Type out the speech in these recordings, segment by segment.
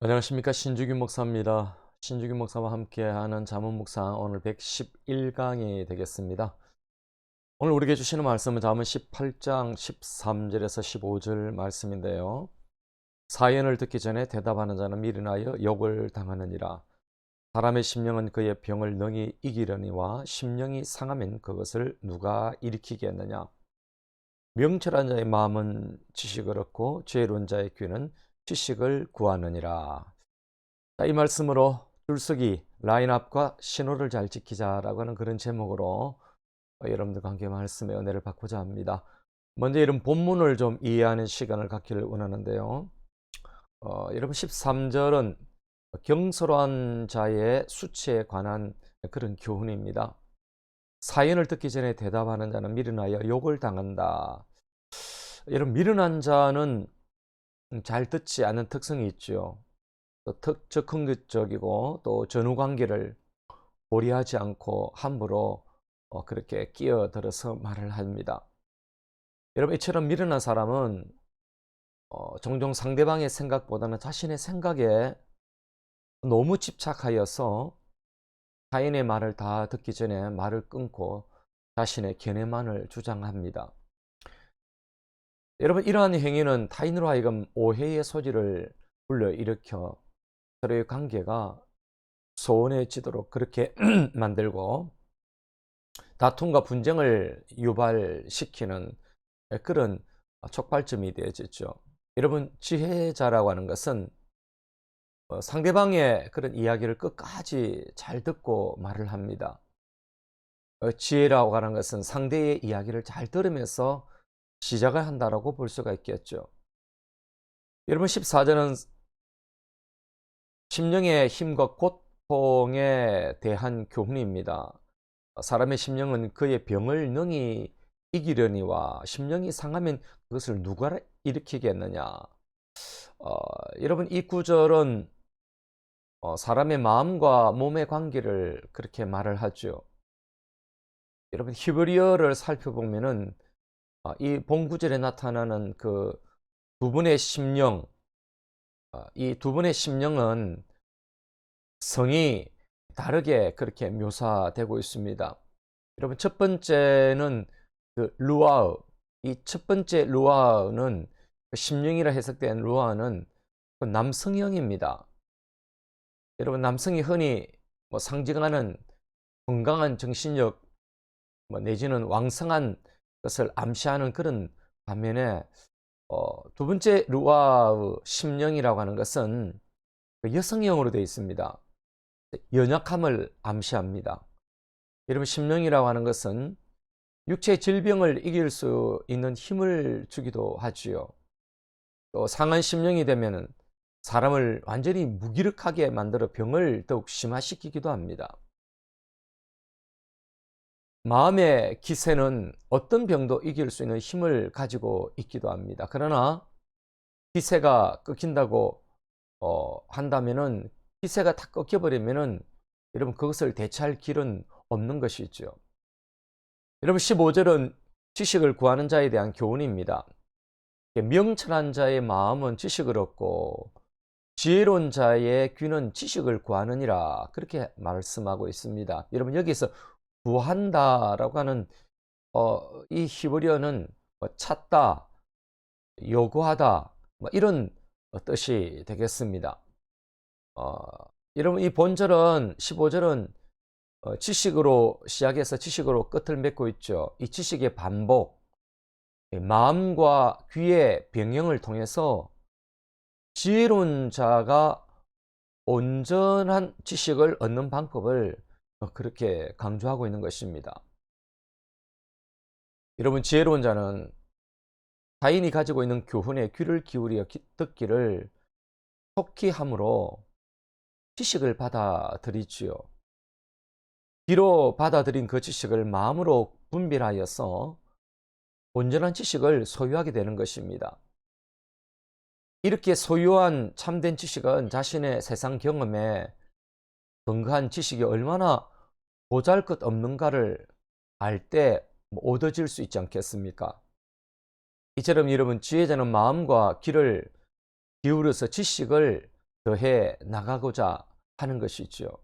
안녕하십니까, 신주규 목사입니다. 신주규 목사와 함께하는 잠언 묵상, 오늘 111강이 되겠습니다. 오늘 우리에게 주시는 말씀은 잠언 18장 13절에서 15절 말씀인데요. 사연을 듣기 전에 대답하는 자는 미련하여 욕을 당하느니라. 사람의 심령은 그의 병을 능히 이기려니와 심령이 상하면 그것을 누가 일으키겠느냐. 명철한 자의 마음은 지식을 얻고 지혜로운 자의 귀는 지식을 구하느니라. 자, 이 말씀으로 줄서기 라인업과 신호를 잘 지키자라고 하는 그런 제목으로 여러분들과 함께 말씀의 은혜를 받고자 합니다. 먼저 이런 본문을 좀 이해하는 시간을 갖기를 원하는데요. 여러분 13절은 경솔한 자의 수치에 관한 그런 교훈입니다. 사연을 듣기 전에 대답하는 자는 미련하여 욕을 당한다. 여러분, 미련한 자는 잘 듣지 않는 특성이 있죠. 또 적극적이고 또 전후 관계를 고려하지 않고 함부로 그렇게 끼어들어서 말을 합니다. 여러분, 이처럼 미련한 사람은 종종 상대방의 생각보다는 자신의 생각에 너무 집착하여서 타인의 말을 다 듣기 전에 말을 끊고 자신의 견해만을 주장합니다. 여러분, 이러한 행위는 타인으로 하여금 오해의 소지를 불러일으켜 서로의 관계가 소원해지도록 그렇게 만들고 다툼과 분쟁을 유발시키는 그런 촉발점이 되어지죠. 여러분, 지혜자라고 하는 것은 상대방의 그런 이야기를 끝까지 잘 듣고 말을 합니다. 지혜라고 하는 것은 상대의 이야기를 잘 들으면서 시작을 한다라고 볼 수가 있겠죠. 여러분, 14절은 심령의 힘과 고통에 대한 교훈입니다. 사람의 심령은 그의 병을 능히 이기려니와 심령이 상하면 그것을 누가 일으키겠느냐. 여러분, 이 구절은 사람의 마음과 몸의 관계를 그렇게 말을 하죠. 여러분, 히브리어를 살펴보면은 이 본구절에 나타나는 그 두 분의 심령, 이 두 분의 심령은 성이 다르게 그렇게 묘사되고 있습니다. 여러분, 첫 번째는 그 루아흐, 이 첫 번째 루아흐는 심령이라 해석된 루아흐는 그 남성형입니다. 여러분, 남성이 흔히 상징하는 건강한 정신력 내지는 왕성한 것을 암시하는 그런 반면에 두 번째 루아흐 심령이라고 하는 것은 여성형으로 되어 있습니다. 연약함을 암시합니다. 여러분, 심령이라고 하는 것은 육체의 질병을 이길 수 있는 힘을 주기도 하지요. 또 상한 심령이 되면은 사람을 완전히 무기력하게 만들어 병을 더욱 심화시키기도 합니다. 마음의 기세는 어떤 병도 이길 수 있는 힘을 가지고 있기도 합니다. 그러나 기세가 끊긴다고 한다면은, 기세가 다 꺾여버리면은 여러분, 그것을 대체할 길은 없는 것이죠. 여러분, 15절은 지식을 구하는 자에 대한 교훈입니다. 명철한 자의 마음은 지식을 얻고 지혜로운 자의 귀는 지식을 구하느니라, 그렇게 말씀하고 있습니다. 여러분, 여기서 구한다라고 하는 이 히브리어는 찾다, 요구하다 이런 뜻이 되겠습니다. 어, 여러분, 이 본절은 15절은 지식으로 시작해서 지식으로 끝을 맺고 있죠. 이 지식의 반복, 마음과 귀의 병행을 통해서 지혜로운 자가 온전한 지식을 얻는 방법을 그렇게 강조하고 있는 것입니다. 여러분, 지혜로운 자는 타인이 가지고 있는 교훈에 귀를 기울여 듣기를 속히 함으로 지식을 받아들이지요. 귀로 받아들인 그 지식을 마음으로 분별하여서 온전한 지식을 소유하게 되는 것입니다. 이렇게 소유한 참된 지식은 자신의 세상 경험에 근거한 지식이 얼마나 보잘것없는가를 알 때 얻어질 수 있지 않겠습니까? 이처럼 여러분, 지혜자는 마음과 귀를 기울여서 지식을 더해 나가고자 하는 것이죠.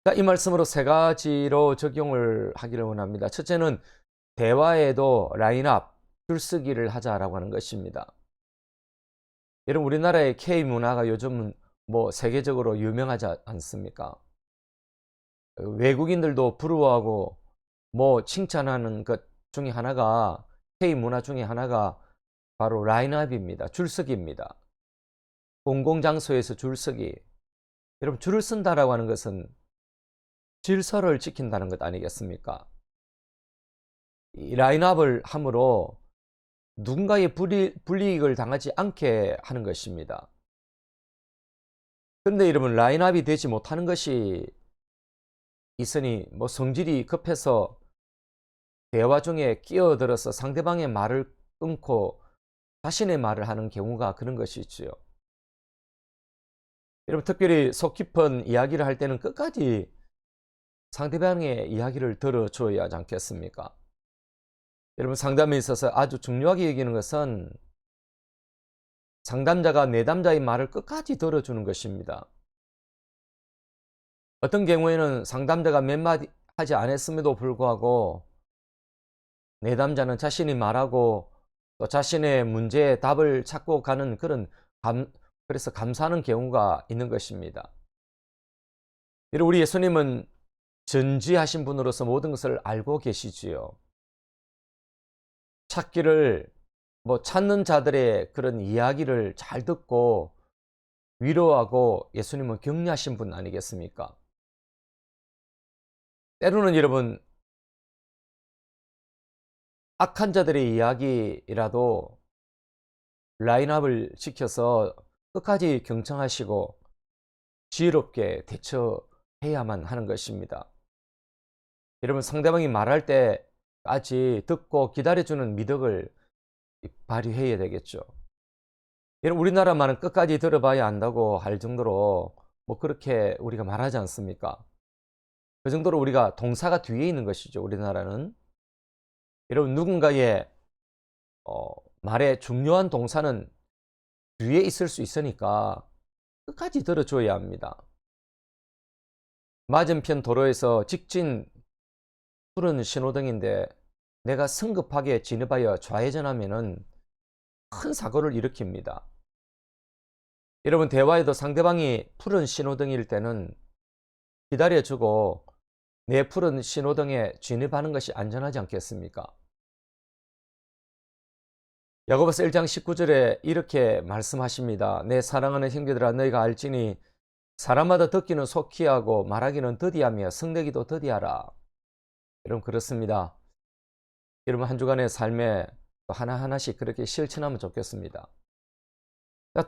자, 이 말씀으로 세 가지로 적용을 하기를 원합니다. 첫째는 대화에도 라인업, 줄서기를 하자라고 하는 것입니다. 여러분, 우리나라의 K 문화가 요즘은 뭐 세계적으로 유명하지 않습니까? 외국인들도 부러워하고 뭐 칭찬하는 것 중에 하나가, K 문화 중에 하나가 바로 라인업입니다. 줄서기입니다. 공공장소에서 줄서기. 여러분, 줄을 쓴다라고 하는 것은 질서를 지킨다는 것 아니겠습니까? 이 라인업을 함으로 누군가의 불이익을 당하지 않게 하는 것입니다. 그런데 여러분, 라인업이 되지 못하는 것이 있으니 뭐 성질이 급해서 대화 중에 끼어들어서 상대방의 말을 끊고 자신의 말을 하는 경우가 그런 것이 있죠. 여러분, 특별히 속 깊은 이야기를 할 때는 끝까지 상대방의 이야기를 들어줘야 하지 않겠습니까? 여러분, 상담에 있어서 아주 중요하게 여기는 것은 상담자가 내담자의 말을 끝까지 들어주는 것입니다. 어떤 경우에는 상담자가 몇 마디 하지 않았음에도 불구하고 내담자는 자신이 말하고 또 자신의 문제에 답을 찾고 가는 그런 그래서 감사하는 경우가 있는 것입니다. 우리 예수님은 전지하신 분으로서 모든 것을 알고 계시지요. 찾는 자들의 그런 이야기를 잘 듣고 위로하고 예수님은 격려하신 분 아니겠습니까? 때로는 여러분, 악한 자들의 이야기라도 라인업을 지켜서 끝까지 경청하시고 지혜롭게 대처해야만 하는 것입니다. 여러분, 상대방이 말할 때까지 듣고 기다려주는 미덕을 발휘해야 되겠죠. 여러분, 우리나라만은 끝까지 들어봐야 한다고 할 정도로 뭐 그렇게 우리가 말하지 않습니까? 그 정도로 우리가 동사가 뒤에 있는 것이죠. 우리나라는. 여러분, 누군가의 말에 중요한 동사는 뒤에 있을 수 있으니까 끝까지 들어줘야 합니다. 맞은편 도로에서 직진 푸른 신호등인데 내가 성급하게 진입하여 좌회전하면은 큰 사고를 일으킵니다. 여러분, 대화에도 상대방이 푸른 신호등일 때는 기다려주고 내 푸른 신호등에 진입하는 것이 안전하지 않겠습니까? 야고보서 1장 19절에 이렇게 말씀하십니다. 내 사랑하는 형제들아, 너희가 알지니 사람마다 듣기는 속히 하고 말하기는 더디하며 성내기도 더디하라. 여러분, 그렇습니다. 여러분, 한 주간의 삶에 하나하나씩 그렇게 실천하면 좋겠습니다.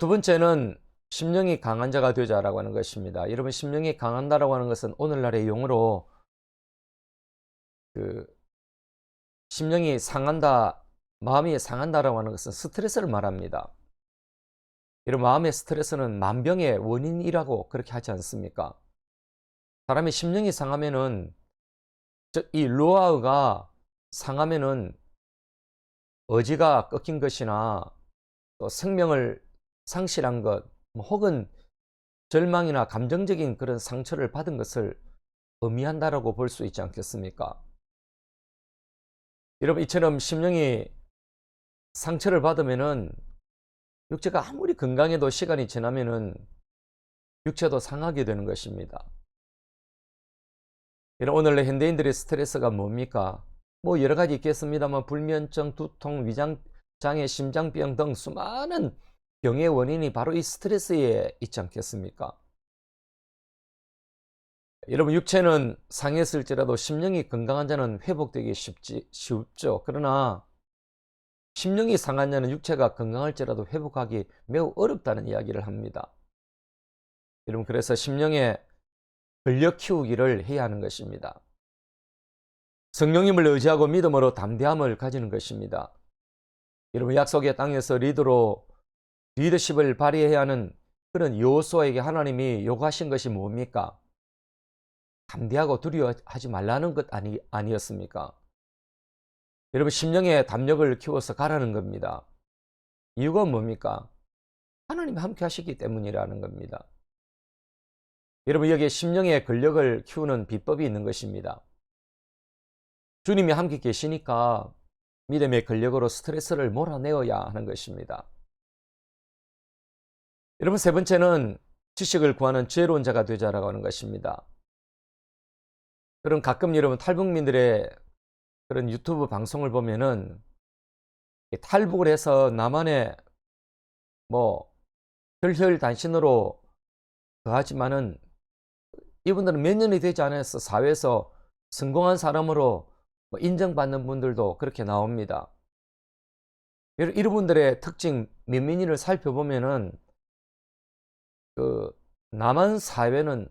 두 번째는 심령이 강한 자가 되자라고 하는 것입니다. 여러분, 심령이 강한다라고 하는 것은 오늘날의 용어로 심령이 상한다, 마음이 상한다라고 하는 것은 스트레스를 말합니다. 이런 마음의 스트레스는 만병의 원인이라고 그렇게 하지 않습니까? 사람의 심령이 상하면은, 이 로아가 상하면은 의지가 꺾인 것이나 또 생명을 상실한 것, 혹은 절망이나 감정적인 그런 상처를 받은 것을 의미한다라고 볼 수 있지 않겠습니까? 여러분, 이처럼 심령이 상처를 받으면은 육체가 아무리 건강해도 시간이 지나면은 육체도 상하게 되는 것입니다. 오늘날 현대인들의 스트레스가 뭡니까? 뭐 여러 가지 있겠습니다만 불면증, 두통, 위장장애, 심장병 등 수많은 병의 원인이 바로 이 스트레스에 있지 않겠습니까? 여러분, 육체는 상했을지라도 심령이 건강한 자는 회복되기 쉽죠. 그러나 심령이 상한 자는 육체가 건강할지라도 회복하기 매우 어렵다는 이야기를 합니다. 여러분, 그래서 심령의 근력 키우기를 해야 하는 것입니다. 성령님을 의지하고 믿음으로 담대함을 가지는 것입니다. 여러분, 약속의 땅에서 리더십을 발휘해야 하는 그런 여호수아에게 하나님이 요구하신 것이 뭡니까? 담대하고 두려워하지 말라는 것 아니었습니까? 여러분, 심령의 담력을 키워서 가라는 겁니다. 이유가 뭡니까? 하나님이 함께 하시기 때문이라는 겁니다. 여러분, 여기에 심령의 근력을 키우는 비법이 있는 것입니다. 주님이 함께 계시니까 믿음의 근력으로 스트레스를 몰아내어야 하는 것입니다. 여러분, 세 번째는 지식을 구하는 지혜로운 자가 되자라고 하는 것입니다. 그럼 가끔 여러분 탈북민들의 그런 유튜브 방송을 보면은 탈북을 해서 남한에 뭐 혈혈단신으로 거하지만은 이분들은 몇 년이 되지 않아서 사회에서 성공한 사람으로 뭐 인정받는 분들도 그렇게 나옵니다. 이런 분들의 특징 몇 민위를 살펴보면은 그 남한 사회는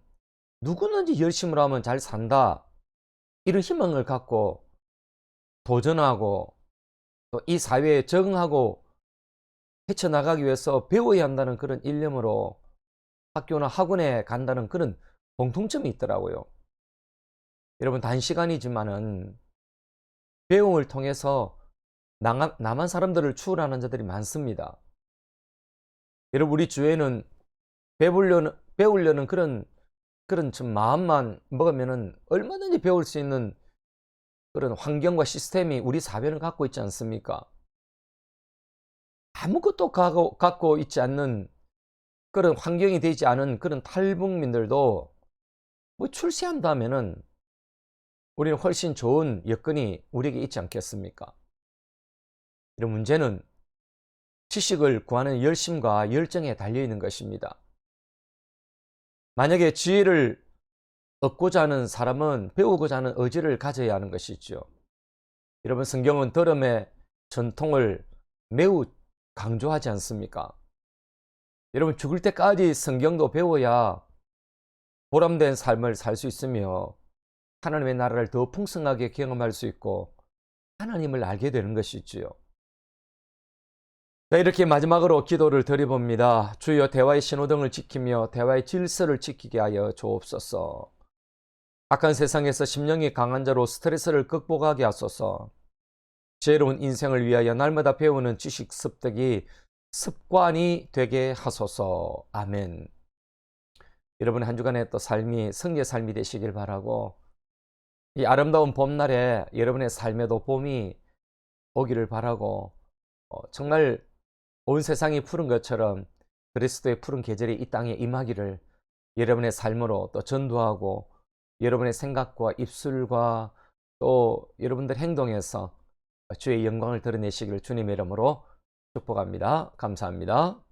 누구든지 열심히 하면 잘 산다, 이런 희망을 갖고 도전하고 또 이 사회에 적응하고 헤쳐나가기 위해서 배워야 한다는 그런 일념으로 학교나 학원에 간다는 그런 공통점이 있더라고요. 여러분, 단시간이지만은 배움을 통해서 남한 사람들을 추월하는 자들이 많습니다. 여러분, 우리 주위에는 배우려는 그런 좀 마음만 먹으면은 얼마든지 배울 수 있는 그런 환경과 시스템이 우리 사회는 갖고 있지 않습니까? 아무것도 갖고 있지 않는 그런 환경이 되지 않은 그런 탈북민들도 뭐 출세한다면은 우리는 훨씬 좋은 여건이 우리에게 있지 않겠습니까? 이런 문제는 지식을 구하는 열심과 열정에 달려 있는 것입니다. 만약에 지혜를 얻고자 하는 사람은 배우고자 하는 의지를 가져야 하는 것이죠. 여러분, 성경은 들음의 전통을 매우 강조하지 않습니까? 여러분, 죽을 때까지 성경도 배워야 보람된 삶을 살 수 있으며 하나님의 나라를 더 풍성하게 경험할 수 있고 하나님을 알게 되는 것이지요. 자, 이렇게 마지막으로 기도를 드려봅니다. 주여, 대화의 신호등을 지키며 대화의 질서를 지키게 하여 주옵소서. 악한 세상에서 심령이 강한 자로 스트레스를 극복하게 하소서. 지혜로운 인생을 위하여 날마다 배우는 지식 습득이 습관이 되게 하소서. 아멘. 여러분의 한 주간의 또 삶이 성리의 삶이 되시길 바라고, 이 아름다운 봄날에 여러분의 삶에도 봄이 오기를 바라고, 정말 온 세상이 푸른 것처럼 그리스도의 푸른 계절이 이 땅에 임하기를 여러분의 삶으로 또 전도하고 여러분의 생각과 입술과 또 여러분들 행동에서 주의 영광을 드러내시기를 주님의 이름으로 축복합니다. 감사합니다.